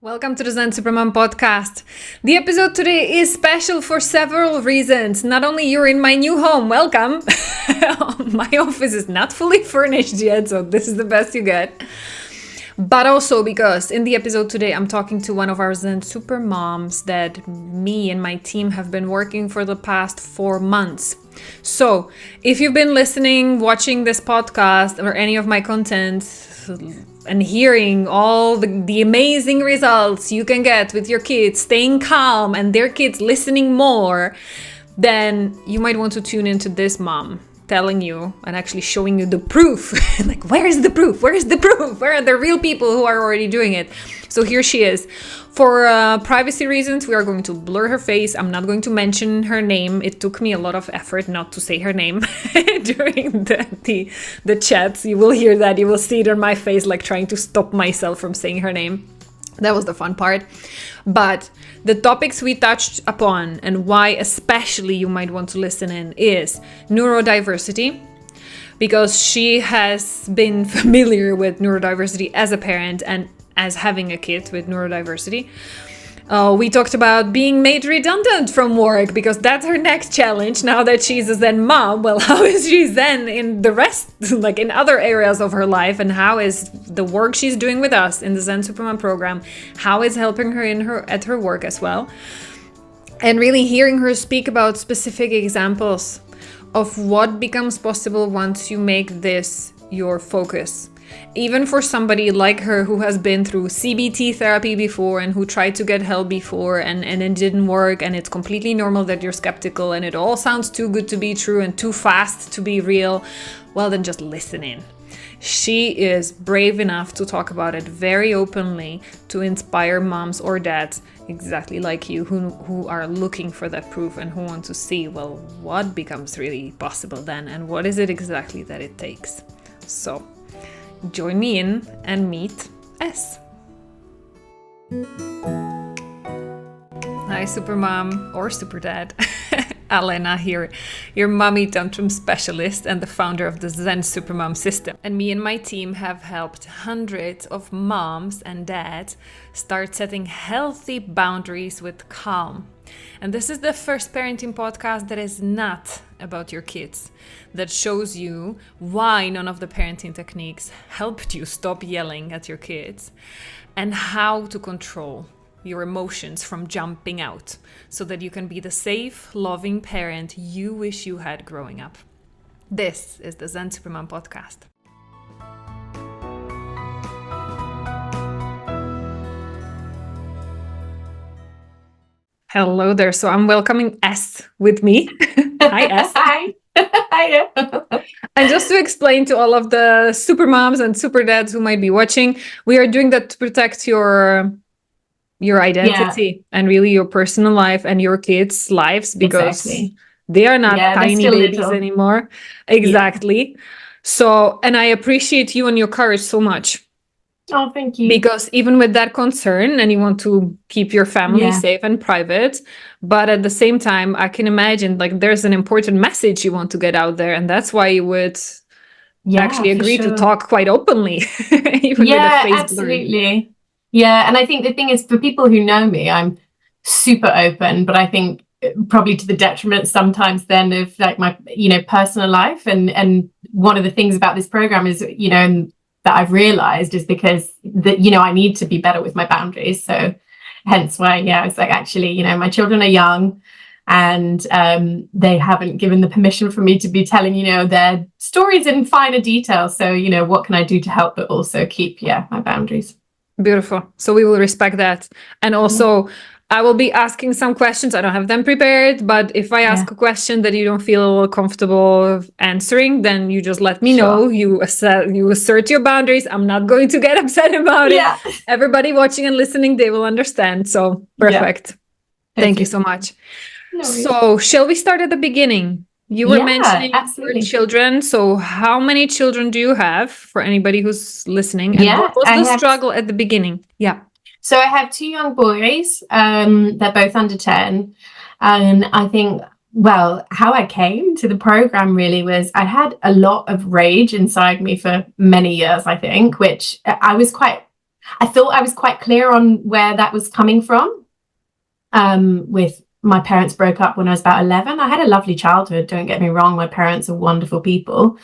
Welcome to the Zen Supermom podcast. The episode today is special for several reasons. Not only you're in my new home, welcome. My office is not fully furnished yet, so this is the best you get. But also because in the episode today, I'm talking to one of our Zen Supermoms that me and my team have been working for the past 4 months. So if you've been listening, watching this podcast or any of my content, and hearing all the amazing results you can get with your kids, staying calm and their kids listening more, then you might want to tune into this mom telling you and actually showing you the proof. Like, where is the proof? Where is the proof? Where are the real people who are already doing it? So here she is. For privacy reasons, we are going to blur her face. I'm not going to mention her name. It took me a lot of effort not to say her name during the chats. You will hear that. You will see it on my face, like trying to stop myself from saying her name. That was the fun part. But the topics we touched upon and why especially you might want to listen in is neurodiversity, because she has been familiar with neurodiversity as a parent and as having a kid with neurodiversity. We talked about being made redundant from work because that's her next challenge now that she's a Zen mom. Well, how is she Zen in the rest, like in other areas of her life? And how is the work she's doing with us in the Zen Supermom program, how is helping her at her work as well? And really hearing her speak about specific examples of what becomes possible once you make this your focus. Even for somebody like her who has been through CBT therapy before and who tried to get help before and it didn't work, and it's completely normal that you're skeptical and it all sounds too good to be true and too fast to be real, well then just listen in. She is brave enough to talk about it very openly to inspire moms or dads exactly like you who are looking for that proof and who want to see, well, what becomes really possible then and what is it exactly that it takes. So join me in and meet S. Hi, Supermom or Superdad. Alena here, your mommy tantrum specialist and the founder of the Zen Supermom system. And me and my team have helped hundreds of moms and dads start setting healthy boundaries with calm. And this is the first parenting podcast that is not about your kids, that shows you why none of the parenting techniques helped you stop yelling at your kids and how to control your emotions from jumping out so that you can be the safe, loving parent you wish you had growing up. This is the Zen Supermom podcast. Hello there. So I'm welcoming S with me. Hi, S. Hi. Hi. And just to explain to all of the super moms and super dads who might be watching, we are doing that to protect your identity and really your personal life and your kids' lives, because they are not tiny babies anymore. Exactly. Yeah. So, and I appreciate you and your courage so much. Oh, thank you. Because even with that concern, and you want to keep your family safe and private, but at the same time, I can imagine like there's an important message you want to get out there, and that's why you would actually agree to talk quite openly. Even with the face absolutely. blurring. Yeah, and I think the thing is, for people who know me, I'm super open, but I think probably to the detriment sometimes then of like my, personal life. And one of the things about this program is, that I've realized is because that, I need to be better with my boundaries. So hence why, it's like, actually, my children are young and they haven't given the permission for me to be telling, their stories in finer detail. So, what can I do to help, but also keep, my boundaries. Beautiful. So we will respect that. And also, I will be asking some questions. I don't have them prepared, but if I ask a question that you don't feel comfortable answering, then you just let me know. You assert your boundaries. I'm not going to get upset about it. Everybody watching and listening, they will understand. So perfect. Thank you so much. No worries. So shall we start at the beginning? You were mentioning your children. So how many children do you have for anybody who's listening? And what was the struggle at the beginning? Yeah. So I have 2 young boys. They're both under 10. And I think, how I came to the program really was I had a lot of rage inside me for many years, I think, which I was quite I thought I was quite clear on where that was coming from. With my parents broke up when I was about 11. I had a lovely childhood, don't get me wrong. My parents are wonderful people.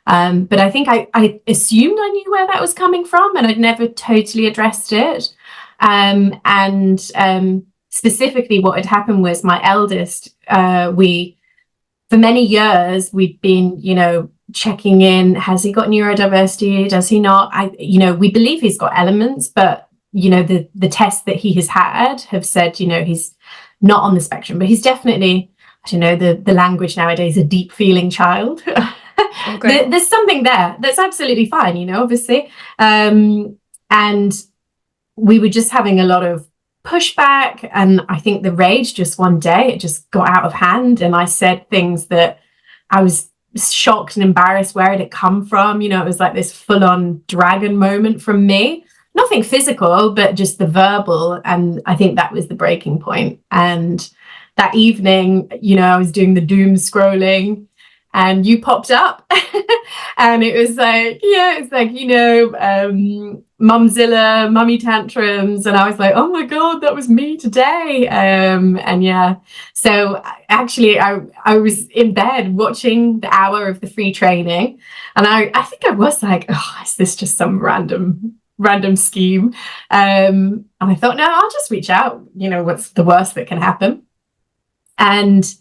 But I think I assumed I knew where that was coming from, and I'd never totally addressed it. And specifically what had happened was my eldest, for many years, we'd been, checking in. Has he got neurodiversity? Does he not? We believe he's got elements, but, the tests that he has had have said, he's not on the spectrum, but he's definitely, I don't know, the language nowadays, a deep feeling child. Okay. There's something there that's absolutely fine, obviously. And we were just having a lot of pushback, and I think the rage just one day, it just got out of hand, and I said things that I was shocked and embarrassed where it had come from. It was like this full-on dragon moment from me. Nothing physical, but just the verbal, and I think that was the breaking point. And that evening, I was doing the doom scrolling, and you popped up. And it was like, Mumzilla, mummy tantrums. And I was like, oh my God, that was me today. So actually I was in bed watching the hour of the free training. And I think I was like, oh, is this just some random scheme? And I thought, no, I'll just reach out. What's the worst that can happen? And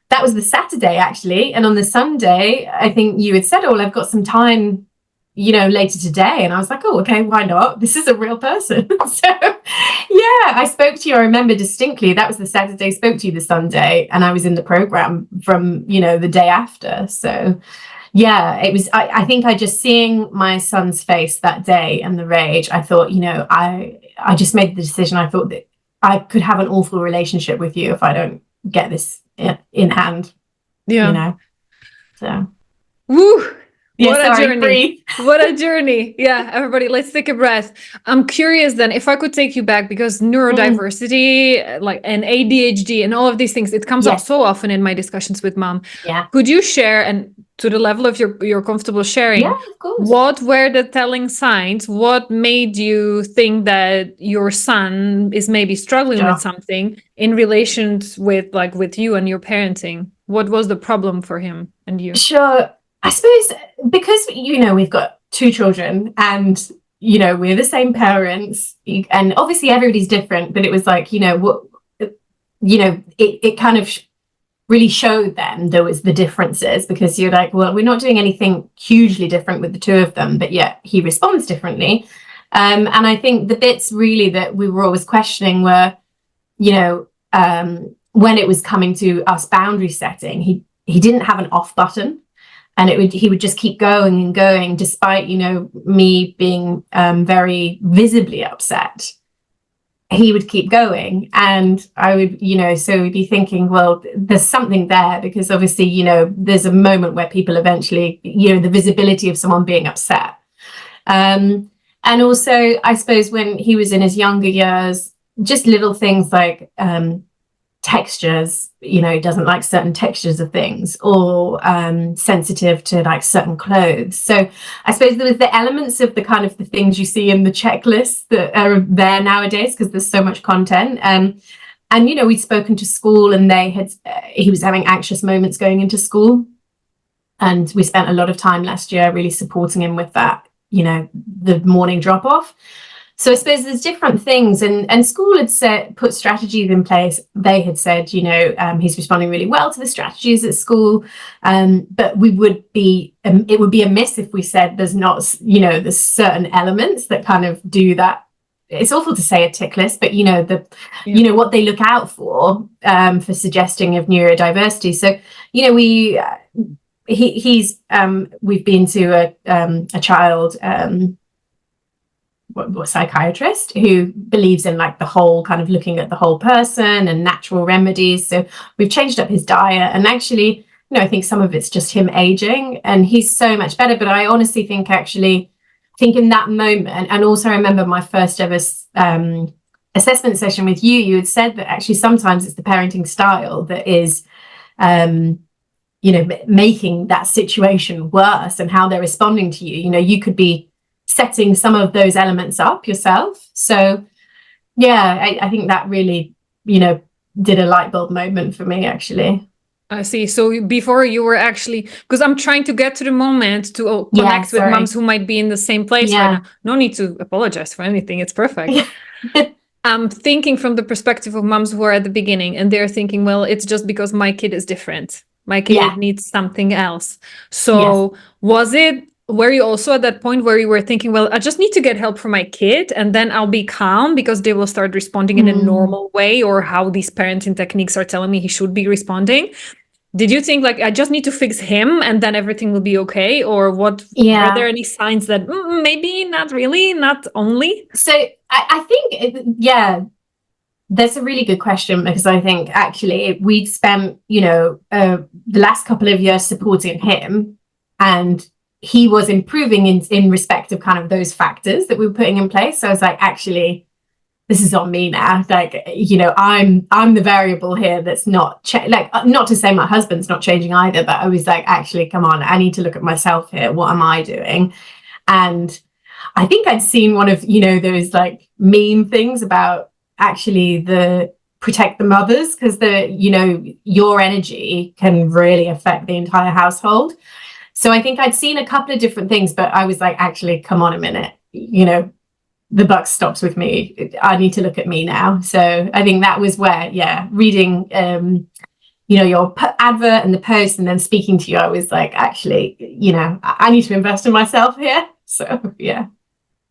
that was the Saturday, actually. And on the Sunday, I think you had said, oh, well, I've got some time, later today. And I was like, oh, okay, why not? This is a real person. So, I spoke to you. I remember distinctly. That was the Saturday, spoke to you the Sunday. And I was in the program from, the day after. So, it was, I think I just seeing my son's face that day and the rage, I thought, I just made the decision. I thought that I could have an awful relationship with you if I don't get this in hand. So woo. What a journey. What a journey. Yeah, everybody, let's take a breath. I'm curious then, if I could take you back, because neurodiversity, like, and ADHD and all of these things, it comes up so often in my discussions with mom. Yeah. Could you share, and to the level of you're comfortable sharing, of course, what were the telling signs? What made you think that your son is maybe struggling with something in relation with you and your parenting? What was the problem for him and you? Sure. I suppose because, we've got two children, and, we're the same parents, and obviously everybody's different, but it was like, it kind of really showed them there was the differences, because you're like, well, we're not doing anything hugely different with the two of them, but yet he responds differently. And I think the bits really that we were always questioning were, when it was coming to us boundary setting, he didn't have an off button. And he would just keep going and going, despite, me being very visibly upset. He would keep going. And I would, so we'd be thinking, well, there's something there, because obviously, there's a moment where people eventually, the visibility of someone being upset. And also, I suppose when he was in his younger years, just little things like textures, doesn't like certain textures of things, or sensitive to like certain clothes. So I suppose there was the elements of the kind of the things you see in the checklist that are there nowadays, because there's so much content. And we'd spoken to school, and he was having anxious moments going into school, and we spent a lot of time last year really supporting him with that, the morning drop off. So I suppose there's different things, and school had put strategies in place. They had said, he's responding really well to the strategies at school, but it would be amiss if we said there's not, there's certain elements that kind of do that. It's awful to say a tick list, but what they look out for suggesting of neurodiversity. So we've been to a child. Psychiatrist who believes in like the whole kind of looking at the whole person and natural remedies. So we've changed up his diet, and actually, I think some of it's just him aging, and he's so much better. But I honestly think in that moment, and also I remember my first ever assessment session with you had said that actually sometimes it's the parenting style that is making that situation worse, and how they're responding to you. You could be setting some of those elements up yourself. So yeah, I think that really, did a light bulb moment for me, actually. I see. So before you were actually, because I'm trying to get to the moment to connect with moms who might be in the same place right now. No need to apologize for anything. It's perfect. I'm thinking from the perspective of moms who are at the beginning and they're thinking, well, it's just because my kid is different. My kid needs something else. So were you also at that point where you were thinking, well, I just need to get help for my kid and then I'll be calm because they will start responding in a normal way, or how these parenting techniques are telling me he should be responding? Did you think like, I just need to fix him and then everything will be okay? Or what? Are there any signs that maybe not really, not only? So I think, that's a really good question, because I think actually we'd spent, the last couple of years supporting him, and he was improving in respect of kind of those factors that we were putting in place. So I was like, actually, this is on me now. Like, I'm the variable here that's not not to say my husband's not changing either, but I was like, actually, come on, I need to look at myself here. What am I doing? And I think I'd seen one of, those like meme things about actually the protect the mothers, because your energy can really affect the entire household. So I think I'd seen a couple of different things, but I was like, actually, come on a minute, the buck stops with me. I need to look at me now. So I think that was where, reading, your advert and the post and then speaking to you, I was like, actually, I need to invest in myself here. So, yeah.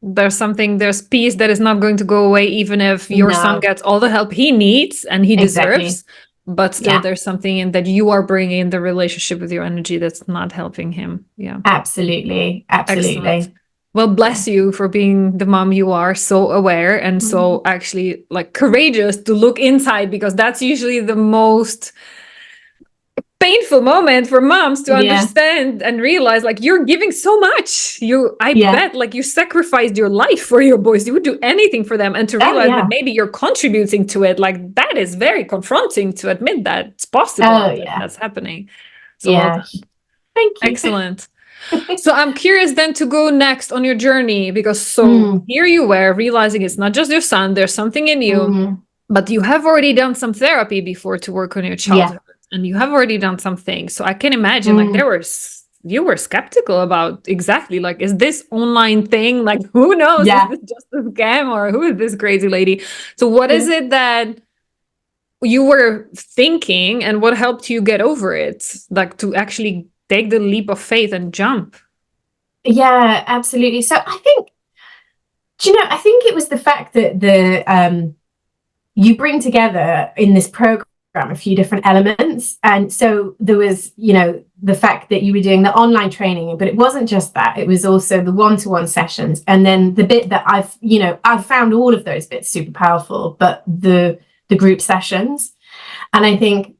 There's peace that is not going to go away, even if your son gets all the help he needs and he deserves. But still, there's something in that you are bringing in the relationship with your energy that's not helping him. Yeah, absolutely. Excellent. Well, bless you for being the mom you are, so aware and so actually like courageous to look inside, because that's usually the most painful moment for moms to understand and realize, like, you're giving so much. I bet like you sacrificed your life for your boys. You would do anything for them, and to realize that maybe you're contributing to it, like that is very confronting to admit that it's possible that's happening. So thank you. Excellent. So I'm curious then to go next on your journey, because here you were realizing it's not just your son, there's something in you, but you have already done some therapy before to work on your childhood. And you have already done some things. So I can imagine like you were skeptical about exactly like, is this online thing? Like, who knows? Is this just a scam, or who is this crazy lady? So what is it that you were thinking, and what helped you get over it? Like to actually take the leap of faith and jump? Yeah, absolutely. So I think, I think it was the fact that you bring together in this program a few different elements. And so there was, the fact that you were doing the online training, but it wasn't just that, it was also the one-to-one sessions. And then the bit that I've found all of those bits super powerful, but the group sessions. And I think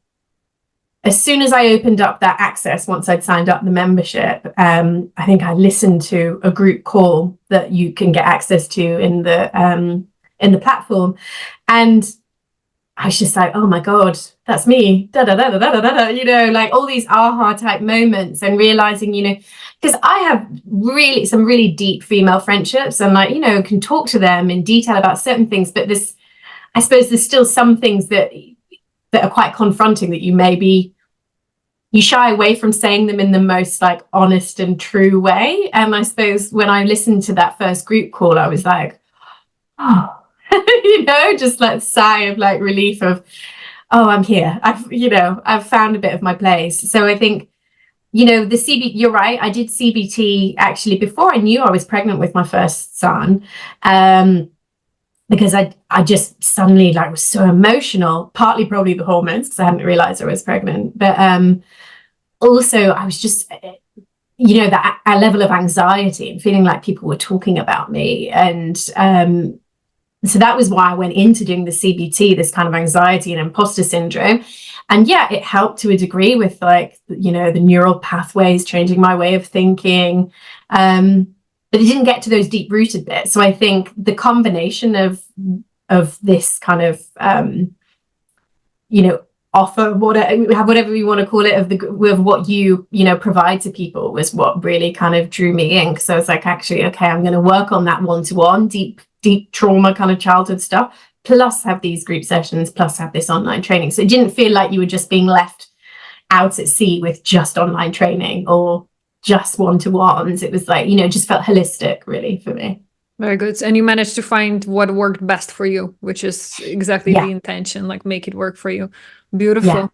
as soon as I opened up that access, once I'd signed up the membership, I think I listened to a group call that you can get access to in the platform. And I was just like, oh my God, that's me. Da, da, da, da, da, da, da, like all these aha type moments, and realizing, because I have some really deep female friendships, and like, can talk to them in detail about certain things. But I suppose there's still some things that are quite confronting, that you shy away from saying them in the most like honest and true way. And I suppose when I listened to that first group call, I was like, oh, just that sigh of like relief of, oh, I'm here. I've found a bit of my place. So I think, you're right. I did CBT actually before I knew I was pregnant with my first son, because I just suddenly like was so emotional, partly probably the hormones, because I hadn't realized I was pregnant. But also I was just, that a level of anxiety and feeling like people were talking about me. And so that was why I went into doing the CBT, this kind of anxiety and imposter syndrome. And it helped to a degree with like, the neural pathways, changing my way of thinking. But it didn't get to those deep rooted bits. So I think the combination of this kind of, offer, whatever you want to call it, of what you provide to people was what really kind of drew me in, because I was like, actually, okay, I'm going to work on that one-to-one deep trauma kind of childhood stuff, plus have these group sessions, plus have this online training. So it didn't feel like you were just being left out at sea with just online training or just one-to-ones. It was like, just felt holistic really for me. Very good. And you managed to find what worked best for you, which is exactly the intention, like make it work for you. Beautiful. Yeah.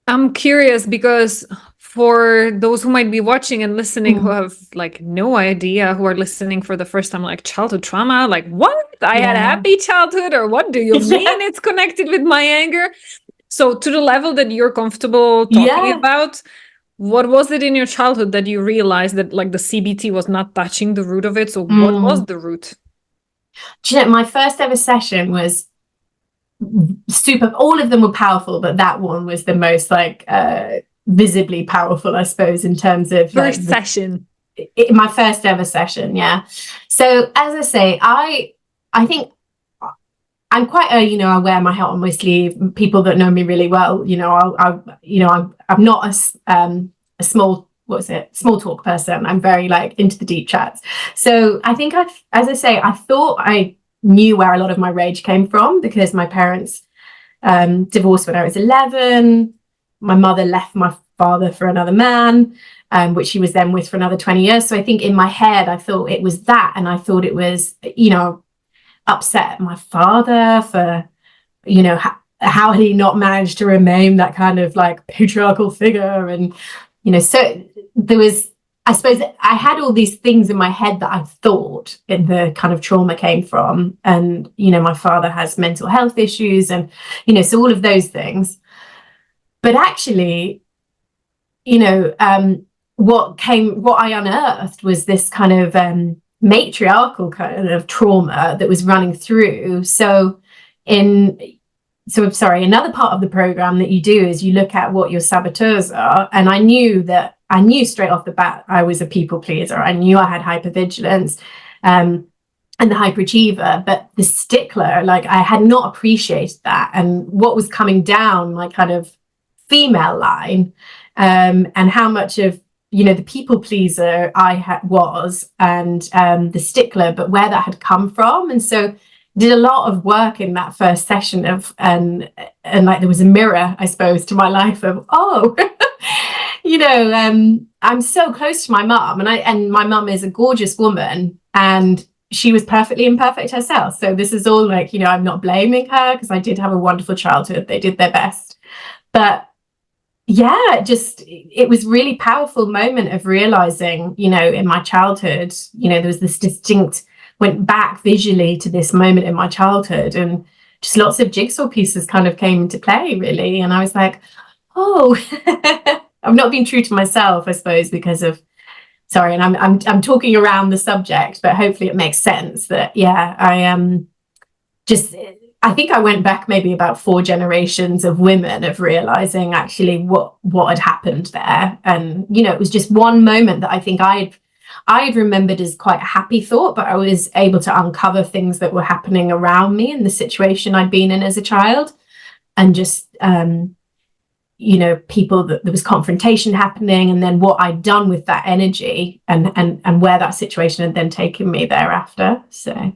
I'm curious because for those who might be watching and listening who have like no idea, who are listening for the first time, like childhood trauma, like what? I had a happy childhood, or what do you mean it's connected with my anger? So to the level that you're comfortable talking about, what was it in your childhood that you realized that like the CBT was not touching the root of it? So what was the root? Do you know, my first ever session was super, all of them were powerful, but that one was the most like visibly powerful, I suppose, in terms of first session. My first ever session. Yeah. So as I say, I think I'm quite I wear my heart on my sleeve. People that know me really well, I'm not a small talk person. I'm very like into the deep chats. So I think as I say, I thought I knew where a lot of my rage came from, because my parents divorced when I was 11. My mother left my father for another man, which he was then with for another 20 years. So I think in my head, I thought it was that. And I thought it was, upset my father for, how had he not managed to remain that kind of like patriarchal figure. And, so there was, I suppose I had all these things in my head that I thought the kind of trauma came from. And, my father has mental health issues and, so all of those things. But actually, what I unearthed was this kind of matriarchal kind of trauma that was running through. So another part of the program that you do is you look at what your saboteurs are. And I knew straight off the bat, I was a people pleaser. I knew I had hypervigilance and the hyperachiever, but the stickler, like I had not appreciated that. And what was coming down my kind of female line, and how much of the people pleaser I was, and the stickler, but where that had come from. And so did a lot of work in that first session of, and like there was a mirror, I suppose, to my life of, I'm so close to my mum, and my mum is a gorgeous woman, and she was perfectly imperfect herself. So this is all like, I'm not blaming her, because I did have a wonderful childhood. They did their best. But yeah, it was really powerful moment of realizing, in my childhood, there was this distinct, went back visually to this moment in my childhood, and just lots of jigsaw pieces kind of came into play, really. And I was like, I've not been true to myself, I suppose, because of, sorry, and I'm talking around the subject, but hopefully it makes sense that, I think I went back maybe about 4 generations of women of realizing actually what had happened there. And, it was just one moment that I think I'd remembered as quite a happy thought, but I was able to uncover things that were happening around me in the situation I'd been in as a child. And just, people that there was confrontation happening, and then what I'd done with that energy and where that situation had then taken me thereafter. So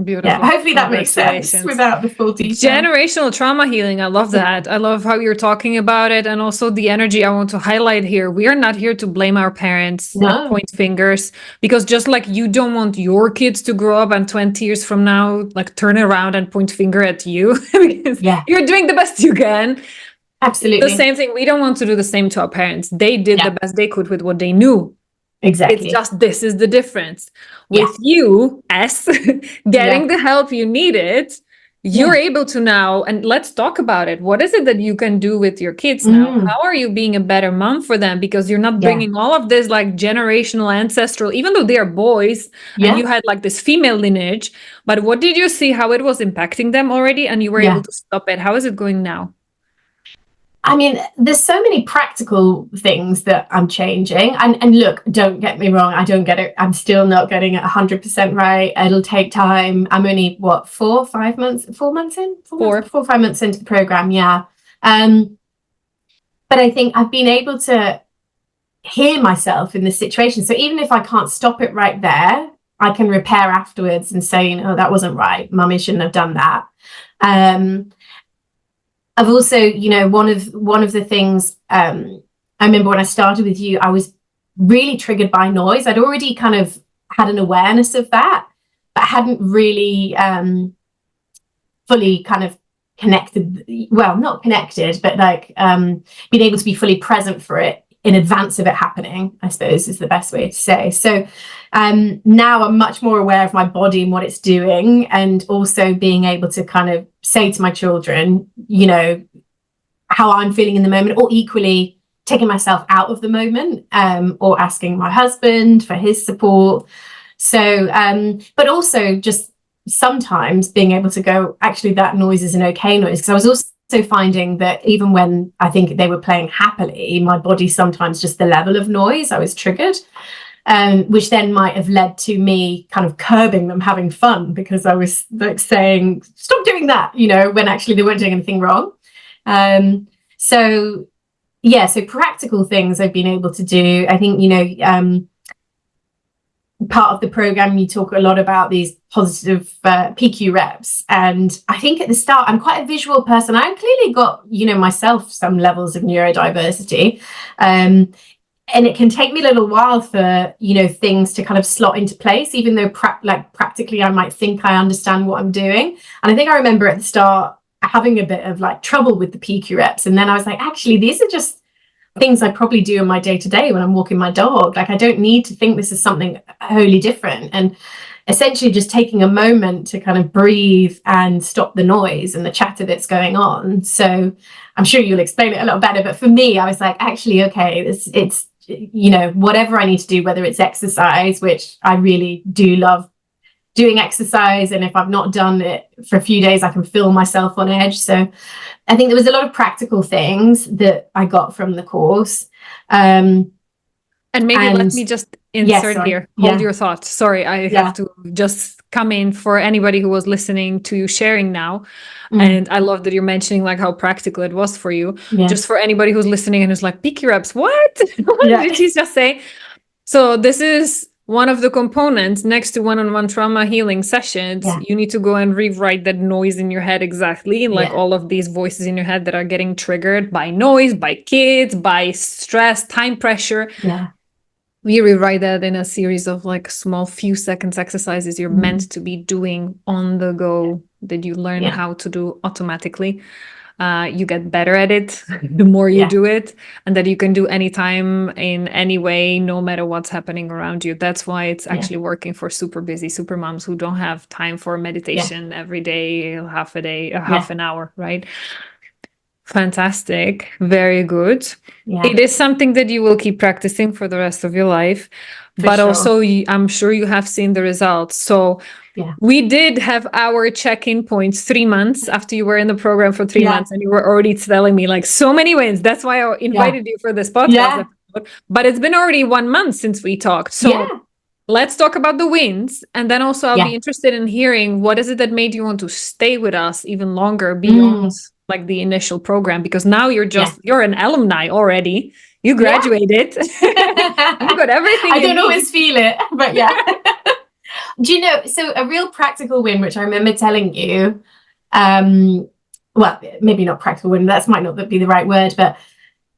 beautiful. Yeah, hopefully that makes sense without the full detail. Generational trauma healing. I love that. I love how you're talking about it, and also the energy I want to highlight here. We are not here to blame our parents, and point fingers, because just like you don't want your kids to grow up and 20 years from now, like turn around and point finger at you because you're doing the best you can. Absolutely. The same thing. We don't want to do the same to our parents. They did the best they could with what they knew. Exactly. It's just, this is the difference. With you, getting the help you needed, you're able to now, and let's talk about it. What is it that you can do with your kids now? How are you being a better mom for them? Because you're not bringing all of this like generational, ancestral, even though they are boys and you had like this female lineage, but what did you see how it was impacting them already, and you were able to stop it? How is it going now? I mean, there's so many practical things that I'm changing. And look, don't get me wrong, I don't get it. I'm still not getting it 100% right. It'll take time. I'm only, what, 4 or 5 months, 4 months in? 4 or 5 months into the program, yeah. But I think I've been able to hear myself in this situation. So even if I can't stop it right there, I can repair afterwards and say, that wasn't right. Mummy shouldn't have done that. I've also, one of the things, I remember when I started with you, I was really triggered by noise. I'd already kind of had an awareness of that, but hadn't really fully kind of connected, well, not connected, but like being able to be fully present for it in advance of it happening, I suppose is the best way to say. So now I'm much more aware of my body and what it's doing, and also being able to kind of say to my children, how I'm feeling in the moment, or equally taking myself out of the moment, or asking my husband for his support. So, but also just sometimes being able to go, actually, that noise is an okay noise. Because I was also finding that even when I think they were playing happily, my body sometimes, just the level of noise, I was triggered, which then might have led to me kind of curbing them having fun, because I was like saying, stop doing that, when actually they weren't doing anything wrong. So practical things I've been able to do. I think, part of the program, you talk a lot about these positive PQ reps. And I think at the start, I'm quite a visual person. I clearly got, myself some levels of neurodiversity. And it can take me a little while for, things to kind of slot into place, even though practically I might think I understand what I'm doing. And I think I remember at the start having a bit of like trouble with the PQ reps. And then I was like, actually, these are just things I probably do in my day-to-day when I'm walking my dog. Like, I don't need to think this is something wholly different. And essentially just taking a moment to kind of breathe and stop the noise and the chatter that's going on. So I'm sure you'll explain it a little better, but for me, I was like, actually, okay, it's whatever I need to do, whether it's exercise, which I really do love doing exercise, and if I've not done it for a few days, I can feel myself on edge. So I think there was a lot of practical things that I got from the course. And maybe let me just insert here. Hold your thoughts. Sorry, I have to just come in for anybody who was listening to you sharing now. And I love that you're mentioning like how practical it was for you. Just for anybody who's listening and who's like, PQ reps, what? What did she just say? So this is one of the components next to one-on-one trauma healing sessions. You need to go and rewrite that noise in your head exactly, like all of these voices in your head that are getting triggered by noise, by kids, by stress, time pressure. We rewrite that in a series of like small few seconds exercises you're meant to be doing on the go, that you learn how to do automatically. You get better at it the more you do it, and that you can do anytime in any way, no matter what's happening around you. That's why it's actually working for super busy super moms who don't have time for meditation every day, half an hour, right? Fantastic. Very good. It is something that you will keep practicing for the rest of your life, but also I'm sure you have seen the results. So we did have our check-in points 3 months after you were in the program for 3 months, and you were already telling me like so many wins. That's why I invited you for this podcast episode. But it's been already 1 month since we talked. So let's talk about the wins. And then also I'll be interested in hearing, what is it that made you want to stay with us even longer beyond like the initial program? Because now you're an alumni already. You graduated. You got everything. I don't always feel it, but do you know, so a real practical win, which I remember telling you, well, maybe not practical win, that might not be the right word, but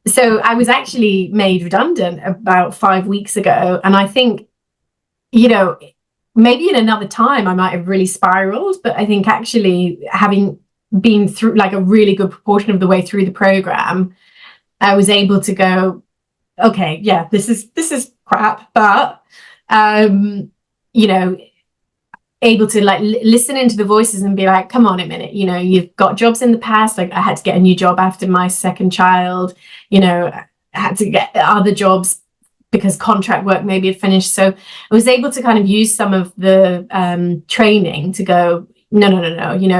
so I was actually made redundant about 5 weeks ago. And I think, maybe in another time I might have really spiraled, but I think actually having been through like a really good proportion of the way through the program, I was able to go, okay, this is crap, but able to like listen into the voices and be like, come on a minute, you've got jobs in the past. Like I had to get a new job after my second child, I had to get other jobs because contract work maybe had finished. So I was able to kind of use some of the training to go, no,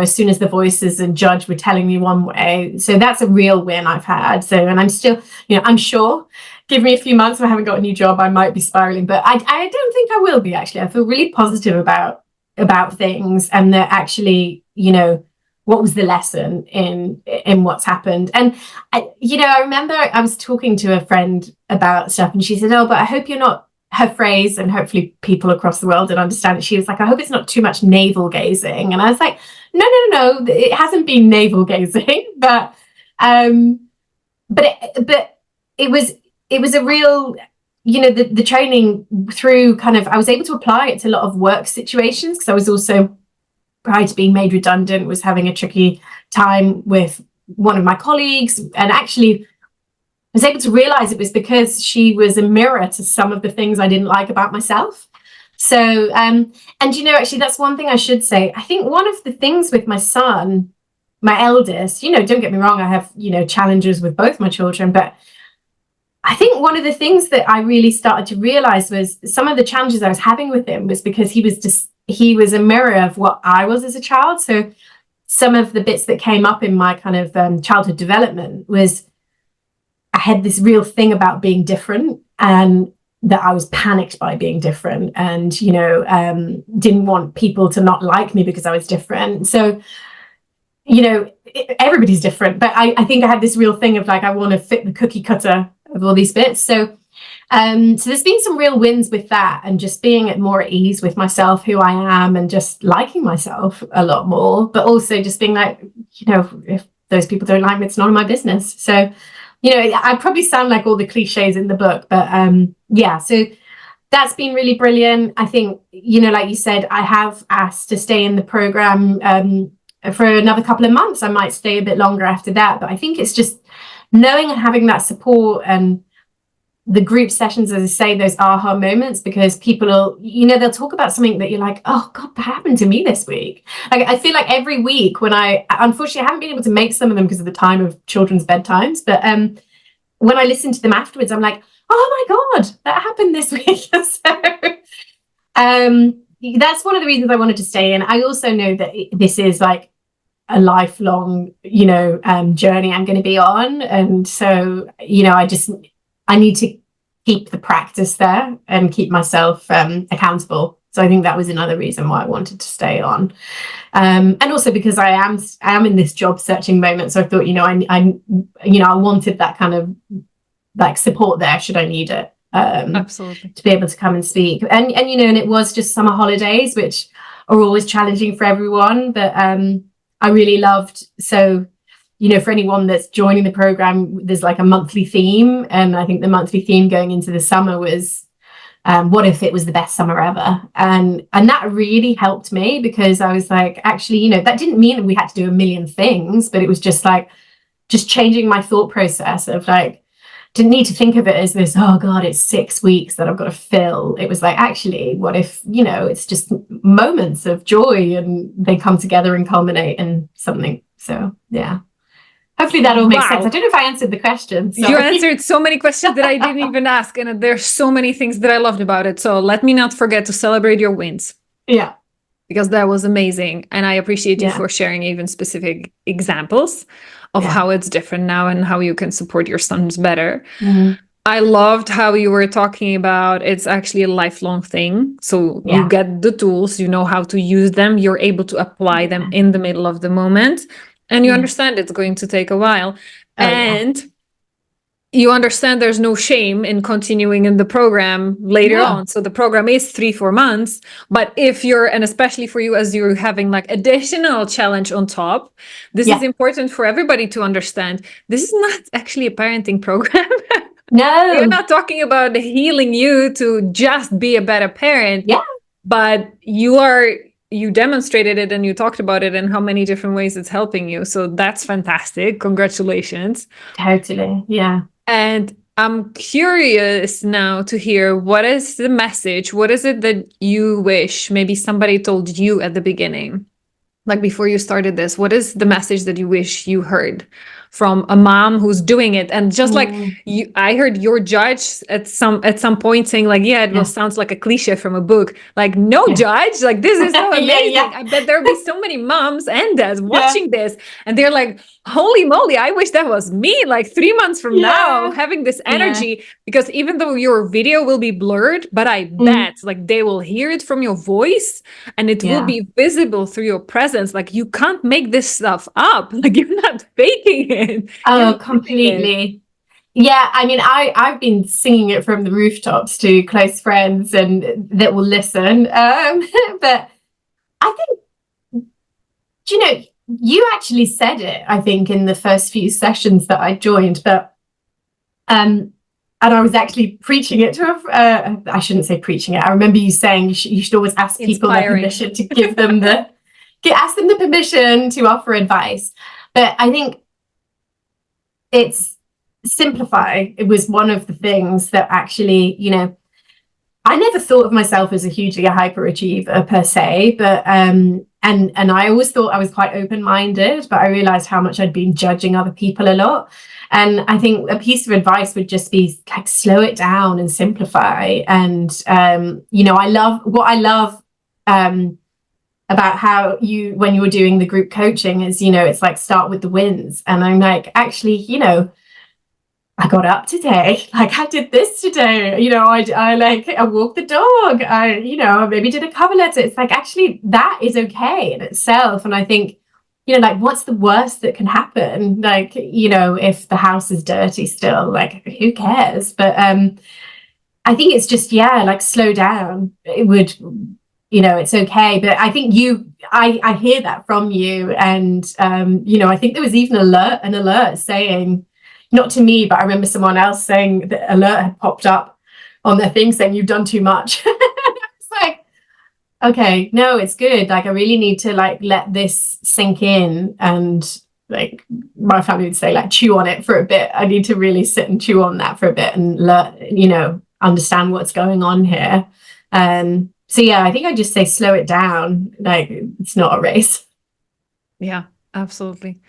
as soon as the voices and judge were telling me one way. So that's a real win I've had. So, and I'm still, I'm sure, give me a few months if I haven't got a new job, I might be spiraling, but I don't think I will be, actually. I feel really positive about things, and that actually, what was the lesson in what's happened. And I remember I was talking to a friend about stuff, and she said, oh, but I hope you're not, her phrase, and hopefully people across the world that understand it, she was like, I hope it's not too much navel gazing. And I was like, no, it hasn't been navel gazing, but it was a real, the training through kind of, I was able to apply it to a lot of work situations, because I was also, prior to being made redundant, was having a tricky time with one of my colleagues, and actually was able to realize it was because she was a mirror to some of the things I didn't like about myself. So, and actually, that's one thing I should say. I think one of the things with my son, my eldest, don't get me wrong, I have, challenges with both my children, but I think one of the things that I really started to realize was some of the challenges I was having with him was because he was a mirror of what I was as a child. So some of the bits that came up in my kind of childhood development was, I had this real thing about being different, and that I was panicked by being different, and, didn't want people to not like me because I was different. So, everybody's different, but I think I had this real thing of like, I want to fit the cookie cutter of all these bits. So there's been some real wins with that, and just being more at ease with myself, who I am, and just liking myself a lot more, but also just being like, if those people don't like me, it's none of my business. So, I probably sound like all the cliches in the book, but so that's been really brilliant. I think, like you said, I have asked to stay in the program for another couple of months. I might stay a bit longer after that, but I think it's just knowing and having that support, and the group sessions, as I say, those aha moments, because people will, they'll talk about something that you're like, oh God, that happened to me this week. Like, I feel like every week when unfortunately, I haven't been able to make some of them because of the time of children's bedtimes, but when I listen to them afterwards, I'm like, oh my God, that happened this week. So that's one of the reasons I wanted to stay in. I also know that this is like a lifelong, journey I'm going to be on. And so, I need to keep the practice there and keep myself accountable. So I think that was another reason why I wanted to stay on. And also because I am in this job searching moment. So I thought, I wanted that kind of like support there should I need it. Absolutely. To be able to come and speak. And it was just summer holidays, which are always challenging for everyone. But I really loved, so for anyone that's joining the program, there's like a monthly theme, and I think the monthly theme going into the summer was what if it was the best summer ever, and that really helped me, because I was like, actually, that didn't mean that we had to do a million things, but it was just like changing my thought process of like, didn't need to think of it as this, oh God, it's 6 weeks that I've got to fill. It was like, actually, what if, it's just moments of joy, and they come together and culminate in something. So yeah. Hopefully that all makes sense. I don't know if I answered the question. Sorry. You answered so many questions that I didn't even ask, and there's so many things that I loved about it. So let me not forget to celebrate your wins. Yeah. Because that was amazing. And I appreciate you for sharing even specific examples of how it's different now and how you can support your sons better. Mm-hmm. I loved how you were talking about it's actually a lifelong thing. So you get the tools, you know how to use them, you're able to apply them in the middle of the moment. And you understand it's going to take a while. You understand there's no shame in continuing in the program later on. So the program is 3-4 months. But if you're, and especially for you as you're having like additional challenge on top, this is important for everybody to understand. This is not actually a parenting program. No. You're not talking about healing you to just be a better parent. Yeah. But you demonstrated it and you talked about it and how many different ways it's helping you. So that's fantastic. Congratulations. Totally. Yeah. And I'm curious now to hear, what is the message? What is it that you wish maybe somebody told you at the beginning? like before you started this, what is the message that you wish you heard from a mom who's doing it? And just like you, I heard your judge at some point saying like, yeah, it will sounds like a cliche from a book. Like, no, judge, like this is so amazing. I bet there'll be so many moms and dads watching this, and they're like, holy moly, I wish that was me, like 3 months from now, having this energy. Because even though your video will be blurred, but I bet like they will hear it from your voice, and it will be visible through your presence. Like, you can't make this stuff up. Like, you're not faking it. Oh, completely. Yeah, I mean, I've been singing it from the rooftops to close friends and that will listen. But I think, you know, you actually said it, I think, in the first few sessions that I joined, but and I was actually preaching it to I shouldn't say preaching it. I remember you saying you should always ask people their permission to give them ask them the permission to offer advice. But I think it's simplify. It was one of the things that actually, you know, I never thought of myself as a hugely hyperachiever per se, but and I always thought I was quite open-minded, but I realized how much I'd been judging other people a lot. And I think a piece of advice would just be like, slow it down and simplify. And you know, I love about how when you were doing the group coaching is, you know, it's like start with the wins. And I'm like, actually, you know, I got up today, like I did this today, you know, I walked the dog, you know, maybe did a cover letter. It's like, actually, that is okay in itself. And I think, you know, like, what's the worst that can happen? Like, you know, if the house is dirty still, like, who cares? But I think it's just, like, slow down. It would, you know, it's okay. But I think I hear that from you. And, you know, I think there was even an alert saying, not to me, but I remember someone else saying the alert had popped up on their thing saying you've done too much. It's like, okay, no, it's good. Like, I really need to like let this sink in, and like my family would say, like, chew on it for a bit. I need to really sit and chew on that for a bit and learn, you know, understand what's going on here. So yeah, I think I just say slow it down. Like, it's not a race. Yeah, absolutely.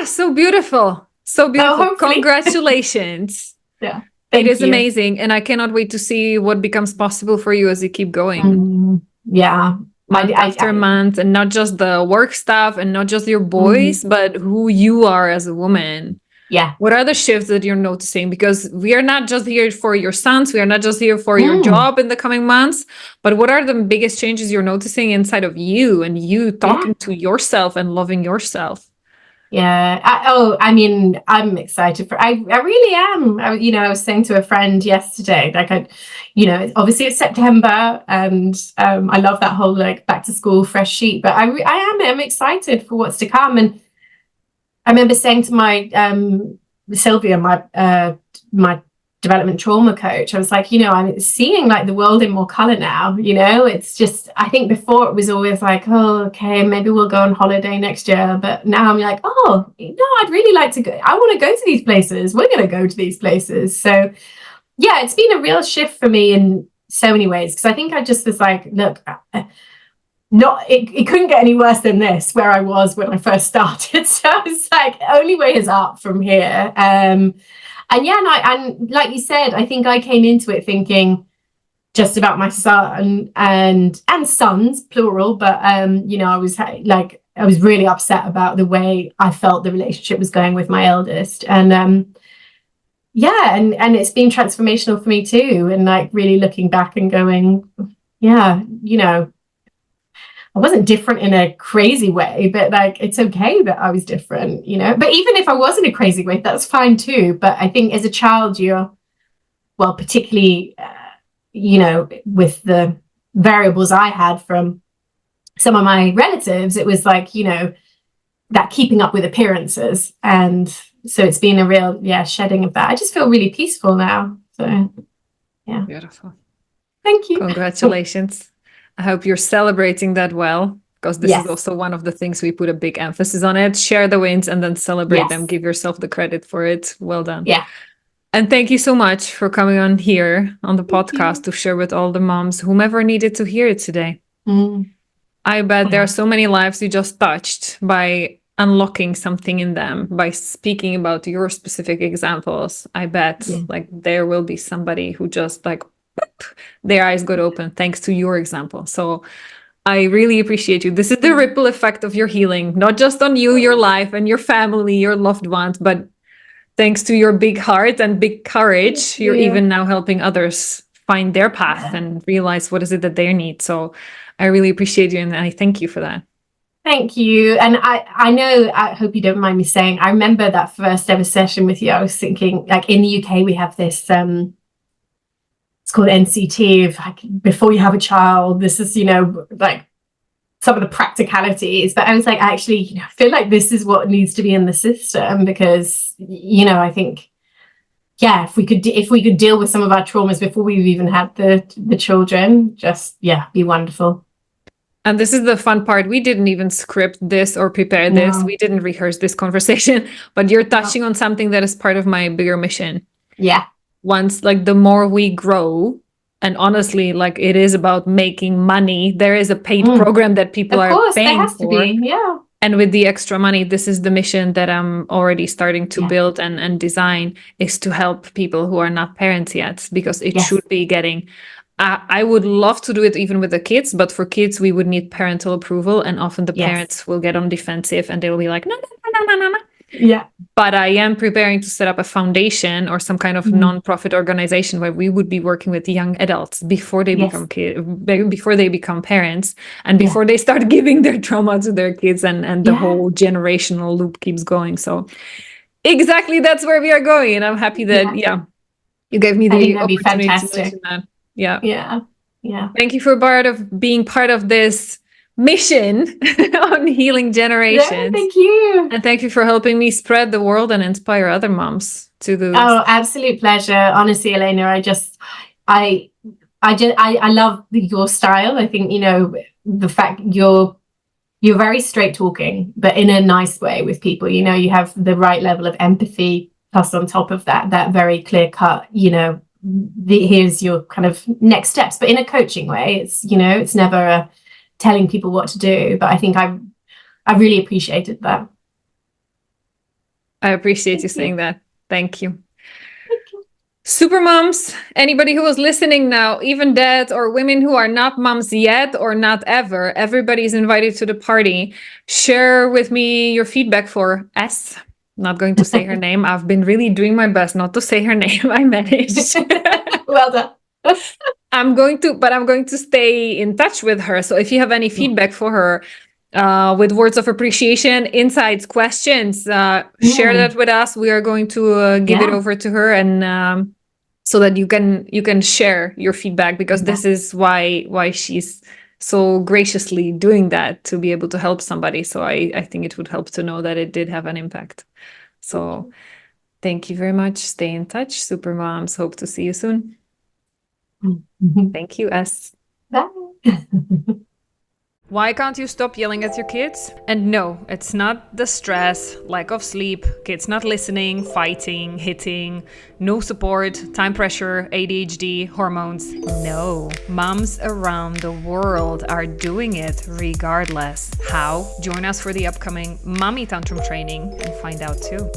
So beautiful. So beautiful. Oh, congratulations. Yeah. It is amazing. And I cannot wait to see what becomes possible for you as you keep going. Yeah. Month after month, and not just the work stuff and not just your boys, but who you are as a woman. Yeah. What are the shifts that you're noticing? Because we are not just here for your sons. We are not just here for your job in the coming months. But what are the biggest changes you're noticing inside of you, and you talking to yourself and loving yourself? Yeah. I mean, I'm excited I really am. You know, I was saying to a friend yesterday, like, you know, obviously it's September, and I love that whole like back to school fresh sheet, but I'm excited for what's to come. And I remember saying to my Sylvia, my development trauma coach, I was like, you know, I'm seeing like the world in more color now. You know, it's just, I think before it was always like, oh, okay, maybe we'll go on holiday next year. But now I'm like, oh, no, I'd really like to go. I want to go to these places. We're going to go to these places. So yeah, it's been a real shift for me in so many ways. Because I think I just was like, look, it couldn't get any worse than this where I was when I first started. So it's like, only way is up from here. And yeah, and like you said, I think I came into it thinking just about my son and sons, plural. But you know, I was really upset about the way I felt the relationship was going with my eldest. And yeah, and it's been transformational for me too. And like really looking back and going, yeah, you know, I wasn't different in a crazy way, but like, it's okay that I was different, you know, but even if I was in a crazy way, that's fine too. But I think as a child, particularly, you know, with the variables I had from some of my relatives, it was like, you know, that keeping up with appearances. And so it's been a real, shedding of that. I just feel really peaceful now. So, yeah. Beautiful. Thank you. Congratulations. I hope you're celebrating that well, because this is also one of the things we put a big emphasis on it. Share the wins and then celebrate them. Give yourself the credit for it. Well done. Yeah. And thank you so much for coming on here on the podcast to share with all the moms, whomever needed to hear it today. I bet there are so many lives you just touched by unlocking something in them, by speaking about your specific examples. I bet like there will be somebody who just like their eyes got open thanks to your example. So I really appreciate you. This is the ripple effect of your healing, not just on you, your life and your family, your loved ones, but thanks to your big heart and big courage, you're even now helping others find their path and realize what is it that they need. So I really appreciate you and I thank you for that. Thank you. And I know, I hope you don't mind me saying, I remember that first ever session with you. I was thinking, like, in the UK, we have this, it's called NCT, of like, before you have a child, this is, you know, like some of the practicalities. But I was like, actually, you know, I feel like this is what needs to be in the system, because, you know, I think, yeah, if we could deal with some of our traumas before we've even had the children, just, be wonderful. And this is the fun part. We didn't even script this or prepare this. We didn't rehearse this conversation, but you're touching on something that is part of my bigger mission. Yeah. Once, like, the more we grow, and honestly, like, it is about making money. There is a paid program that people are paying for. There has to be, yeah. And with the extra money, this is the mission that I'm already starting to build and design, is to help people who are not parents yet, because it should be getting... I would love to do it even with the kids, but for kids, we would need parental approval. And often the parents will get on defensive and they'll be like, no. Yeah. But I am preparing to set up a foundation or some kind of non-profit organization where we would be working with young adults before they become before they become parents, and before they start giving their trauma to their kids, and the whole generational loop keeps going. So exactly, that's where we are going. And I'm happy that, you gave me the opportunity to mention that. Yeah. Thank you for being part of this mission on healing generations. Yeah, thank you. And thank you for helping me spread the world and inspire other moms to do this. Oh, absolute pleasure. Honestly, Elena, I love your style. I think, you know, the fact you're very straight talking, but in a nice way with people. You know, you have the right level of empathy, plus on top of that very clear cut, you know, here's your kind of next steps, but in a coaching way. It's, you know, it's never telling people what to do, but I think I really appreciated that. I appreciate you saying that. Thank you. Super moms, anybody who was listening now, even dads or women who are not moms yet or not ever, everybody's invited to the party. Share with me your feedback for S. Not going to say her name. I've been really doing my best not to say her name. I managed. Well done. I'm going to stay in touch with her. So if you have any feedback for her, with words of appreciation, insights, questions, share that with us. We are going to give it over to her, and so that you can share your feedback, because this is why she's so graciously doing that, to be able to help somebody. So I think it would help to know that it did have an impact. So thank you very much. Stay in touch, super moms. Hope to see you soon. Thank you, S. Bye. Why can't you stop yelling at your kids? And no, it's not the stress, lack of sleep, kids not listening, fighting, hitting, no support, time pressure, ADHD, hormones. No, moms around the world are doing it regardless. How? Join us for the upcoming Mommy Tantrum training and find out too.